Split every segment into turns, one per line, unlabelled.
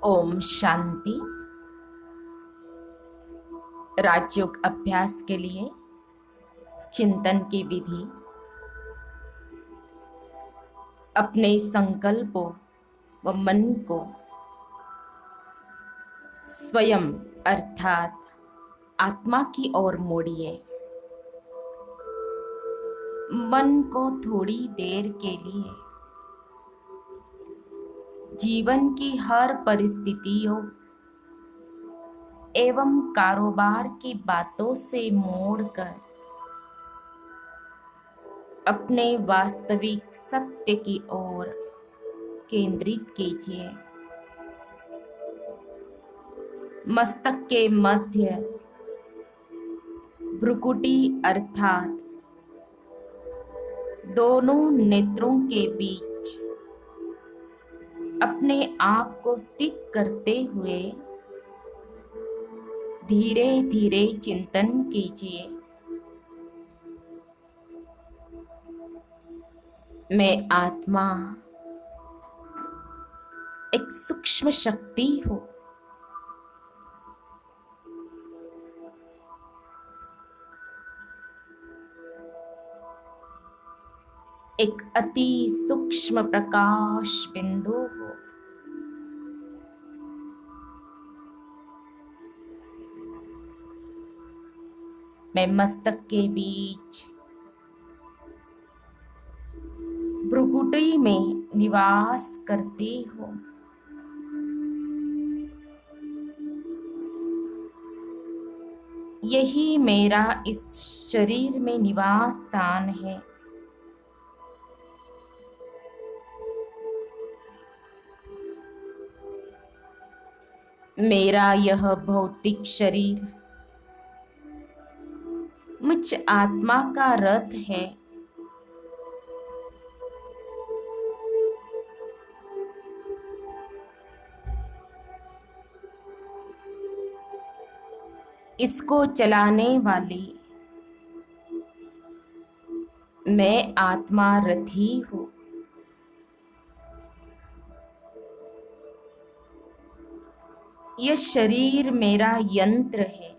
ओम शांति। राजयोग अभ्यास के लिए चिंतन की विधि। अपने संकल्पों व मन को स्वयं अर्थात आत्मा की ओर मोड़िए। मन को थोड़ी देर के लिए जीवन की हर परिस्थितियों एवं कारोबार की बातों से मोड़कर अपने वास्तविक सत्य की ओर केंद्रित कीजिए। मस्तक के मध्य भ्रुकुटी अर्थात दोनों नेत्रों के बीच अपने आप को स्थित करते हुए धीरे धीरे चिंतन कीजिए। मैं आत्मा एक सूक्ष्म शक्ति हूँ। एक अति सूक्ष्म प्रकाश बिंदु हो। मैं मस्तक के बीच भ्रुकुटी में निवास करती हूँ। यही मेरा इस शरीर में निवास स्थान है। मेरा यह भौतिक शरीर मुझ आत्मा का रथ है। इसको चलाने वाली मैं आत्मा रथी हूँ। यह शरीर मेरा यंत्र है।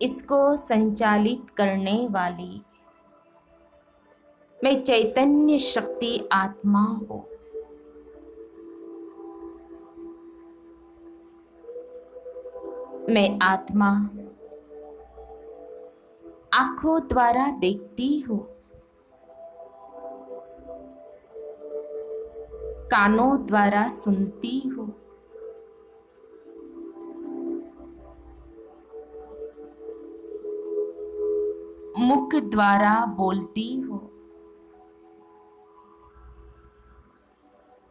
इसको संचालित करने वाली मैं चैतन्य शक्ति आत्मा हूँ। मैं आत्मा आंखों द्वारा देखती हूँ, कानों द्वारा सुनती हूँ, मुख द्वारा बोलती हूँ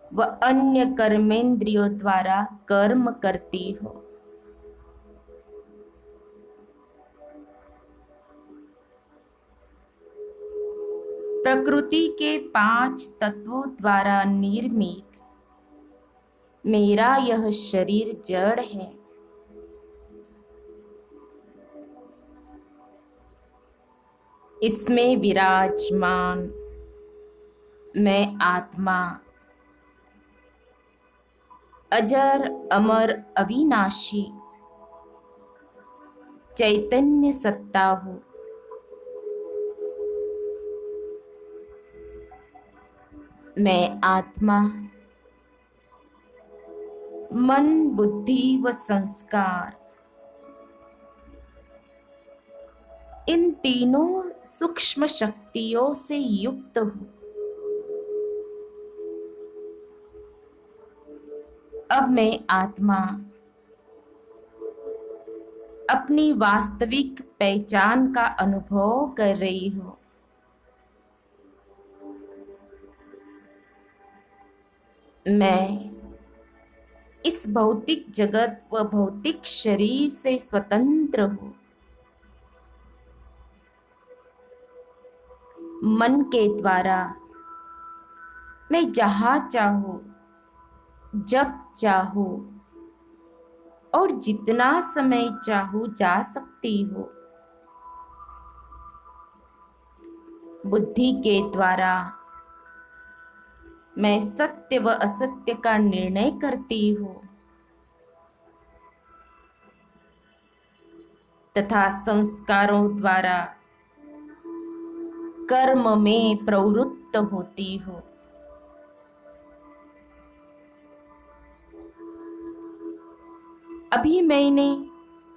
व अन्य कर्मेंद्रियों द्वारा कर्म करती हूँ। प्रकृति के 5 तत्वों द्वारा निर्मित मेरा यह शरीर जड़ है। इसमें विराजमान मैं आत्मा अजर अमर अविनाशी चैतन्य सत्ता हूँ। मैं आत्मा मन बुद्धि व संस्कार इन तीनों सूक्ष्म शक्तियों से युक्त हूँ। अब मैं आत्मा अपनी वास्तविक पहचान का अनुभव कर रही हूँ। मैं इस भौतिक जगत व भौतिक शरीर से स्वतंत्र हूँ। मन के द्वारा मैं जहाँ चाहूँ, जब चाहूँ और जितना समय चाहूँ जा सकती हूँ। बुद्धि के द्वारा मैं सत्य व असत्य का निर्णय करती हूँ तथा संस्कारों द्वारा कर्म में प्रवृत्त होती हूँ। अभी मैंने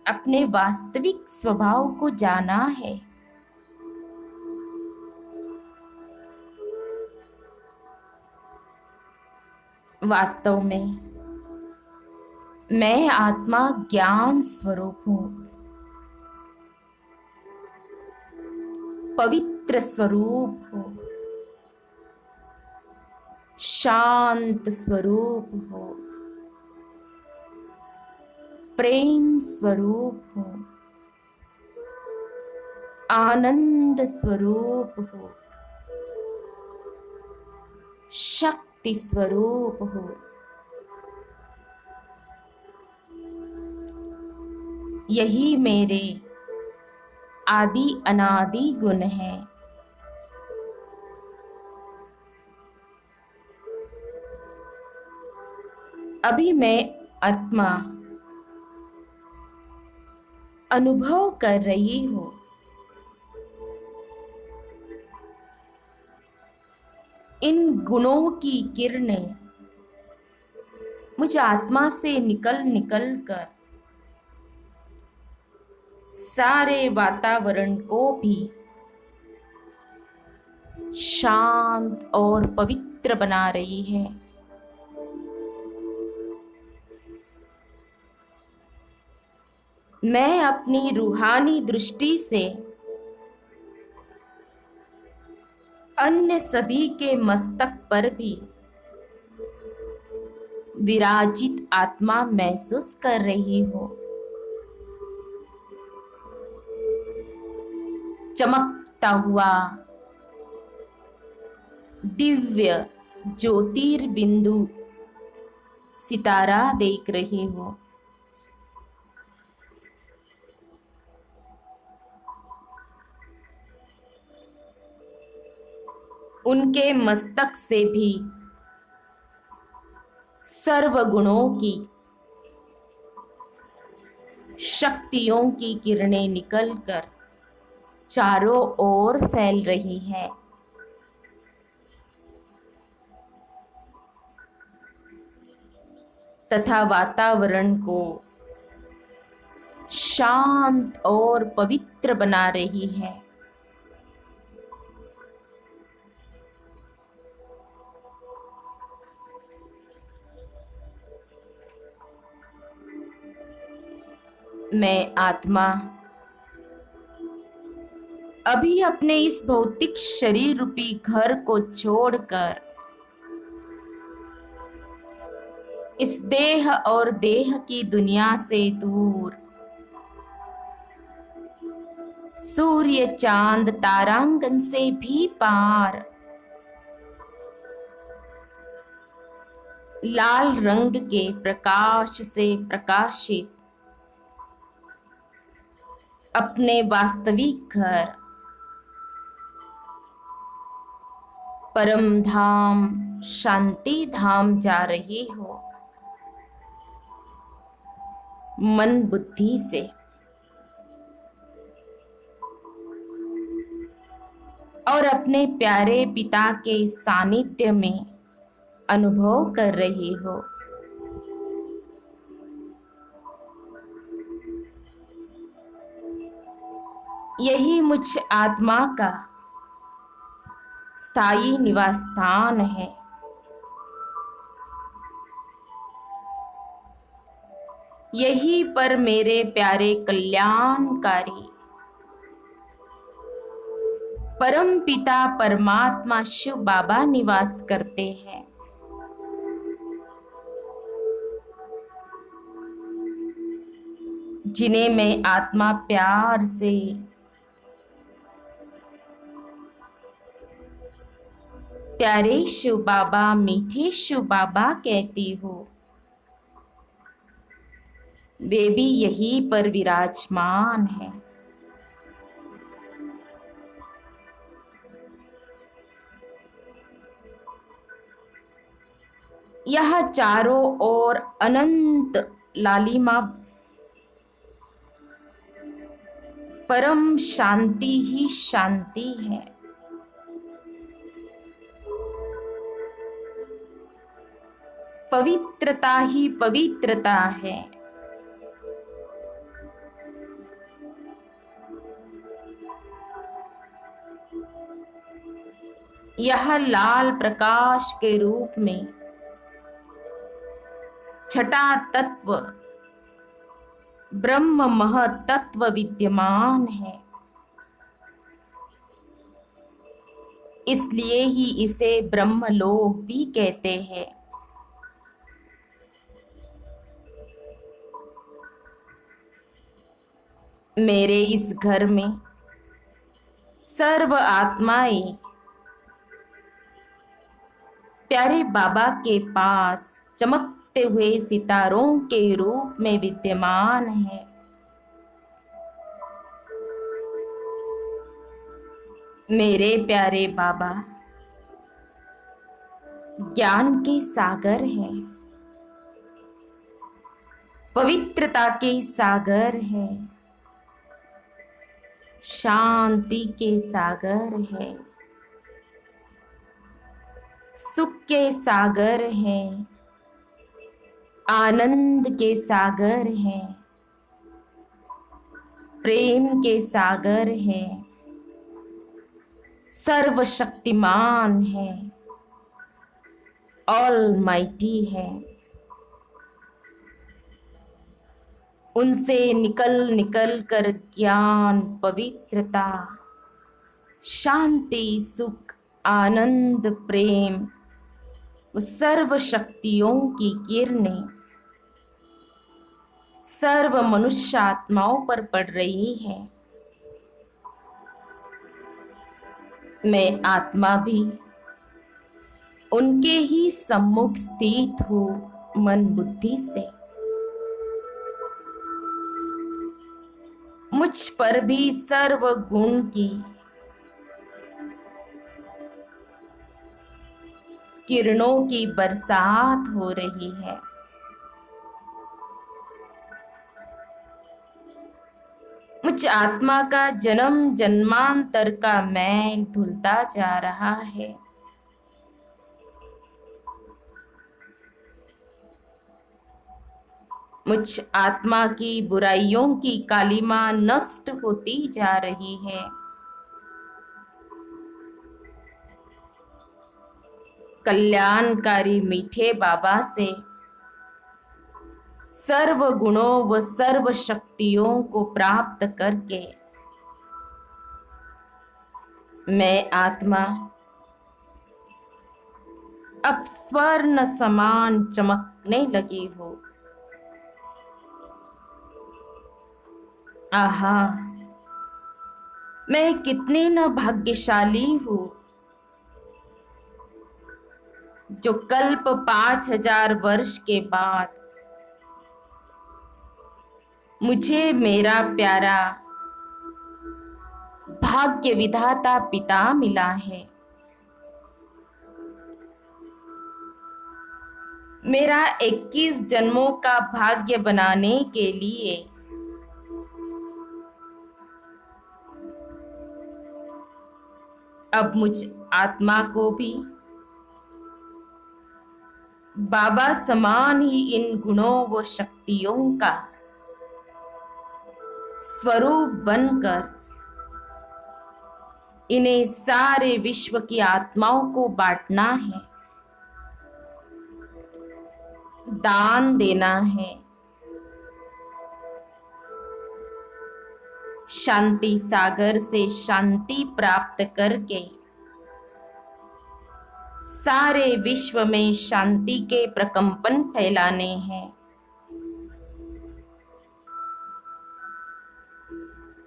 अपने वास्तविक स्वभाव को जाना है। वास्तव में मैं आत्मा ज्ञान स्वरूप हूँ, पवित्र स्वरूप हूँ, शांत स्वरूप हूँ, प्रेम स्वरूप हूँ, आनंद स्वरूप हूँ, शक्ति स्वरूप हूँ। यही मेरे आदि अनादि गुण हैं। अभी मैं आत्मा अनुभव कर रही हूँ। इन गुणों की किरणें मुझ आत्मा से निकल निकल कर सारे वातावरण को भी शांत और पवित्र बना रही है। मैं अपनी रूहानी दृष्टि से अन्य सभी के मस्तक पर भी विराजित आत्मा महसूस कर रही हूँ। चमकता हुआ दिव्य ज्योतिर्बिंदु सितारा देख रही हूँ। उनके मस्तक से भी सर्व गुणों की शक्तियों की किरणें निकलकर चारों ओर फैल रही हैं। तथा वातावरण को शांत और पवित्र बना रही है। मैं आत्मा अभी अपने इस भौतिक शरीर रूपी घर को छोड़कर इस देह और देह की दुनिया से दूर सूर्य चांद तारांगन से भी पार लाल रंग के प्रकाश से प्रकाशित अपने वास्तविक घर परम धाम शांति धाम जा रही हो। मन बुद्धि से और अपने प्यारे पिता के सानिध्य में अनुभव कर रही हो। यही मुझ आत्मा का स्थायी निवास स्थान है। यही पर मेरे प्यारे कल्याणकारी परम पिता परमात्मा शिव बाबा निवास करते हैं। जिन्हें मैं आत्मा प्यार से प्यारे शिव बाबा मीठे शिव बाबा कहती हूँ। वे भी यहीं पर विराजमान है। यह चारों ओर अनंत लालिमा परम शांति ही शांति है। पवित्रता ही पवित्रता है। यह लाल प्रकाश के रूप में छठा तत्व ब्रह्म महतत्व विद्यमान है। इसलिए ही इसे ब्रह्मलोक भी कहते हैं। मेरे इस घर में सर्व आत्माएं प्यारे बाबा के पास चमकते हुए सितारों के रूप में विद्यमान है। मेरे प्यारे बाबा ज्ञान के सागर है, पवित्रता के सागर है, शांति के सागर है, सुख के सागर है, आनंद के सागर है, प्रेम के सागर है, सर्वशक्तिमान है, ऑलमाइटी है। उनसे निकल निकल कर ज्ञान, पवित्रता, शांति, सुख, आनंद, प्रेम व सर्व शक्तियों की किरणें सर्व मनुष्य आत्माओं पर पड़ रही है। मैं आत्मा भी उनके ही सम्मुख स्थित हूँ मन बुद्धि से। मुझ पर भी सर्व गुण की किरणों की बरसात हो रही है। मुझ आत्मा का जन्म जन्मांतर का मैल धुलता जा रहा है। मुझ आत्मा की बुराइयों की कालिमा नष्ट होती जा रही है। कल्याणकारी मीठे बाबा से सर्व गुणों व सर्व शक्तियों को प्राप्त करके मैं आत्मा अब स्वर्ण समान चमकने लगी हूँ। आहा, मैं कितनी न भाग्यशाली हूँ जो कल्प 5000 वर्ष के बाद मुझे मेरा प्यारा भाग्य विधाता पिता मिला है। मेरा 21 जन्मों का भाग्य बनाने के लिए अब मुझ आत्मा को भी बाबा समान ही इन गुणों व शक्तियों का स्वरूप बनकर इन्हें सारे विश्व की आत्माओं को बांटना है, दान देना है। शांति सागर से शांति प्राप्त करके सारे विश्व में शांति के प्रकंपन फैलाने हैं।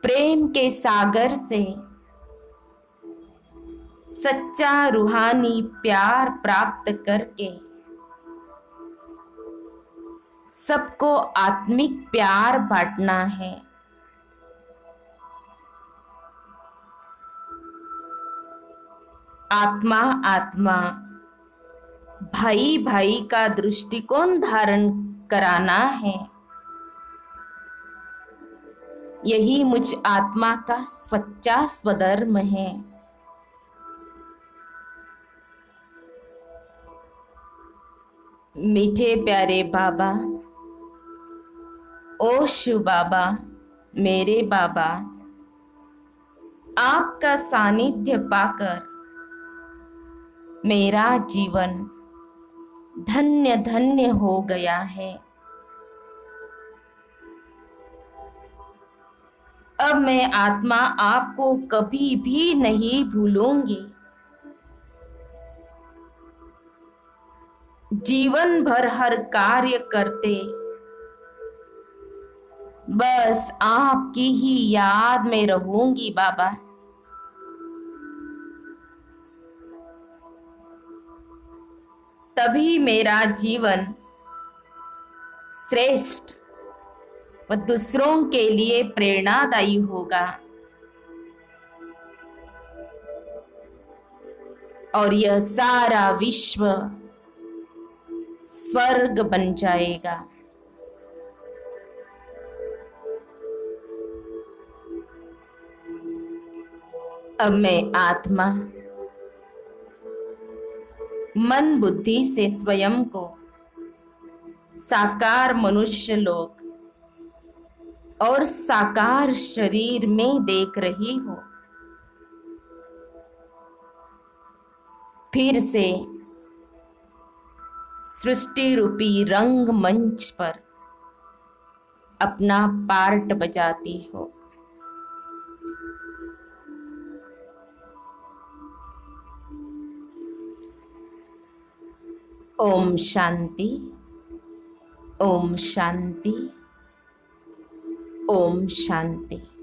प्रेम के सागर से सच्चा रूहानी प्यार प्राप्त करके सबको आत्मिक प्यार बांटना है। आत्मा आत्मा भाई भाई का दृष्टिकोण धारण कराना है। यही मुझ आत्मा का सच्चा स्वधर्म है। मीठे प्यारे बाबा, ओ शिव बाबा, मेरे बाबा, आपका सानिध्य पाकर मेरा जीवन धन्य धन्य हो गया है। अब मैं आत्मा आपको कभी भी नहीं भूलूंगी। जीवन भर हर कार्य करते बस आपकी ही याद में रहूंगी बाबा। तभी मेरा जीवन श्रेष्ठ व दूसरों के लिए प्रेरणादायी होगा और यह सारा विश्व स्वर्ग बन जाएगा। अब मैं आत्मा मन बुद्धि से स्वयं को साकार मनुष्य लोक और साकार शरीर में देख रही हूं। फिर से सृष्टि रूपी रंग मंच पर अपना पार्ट बजाती हो। ओम शांति, ओम शांति, ओम शांति।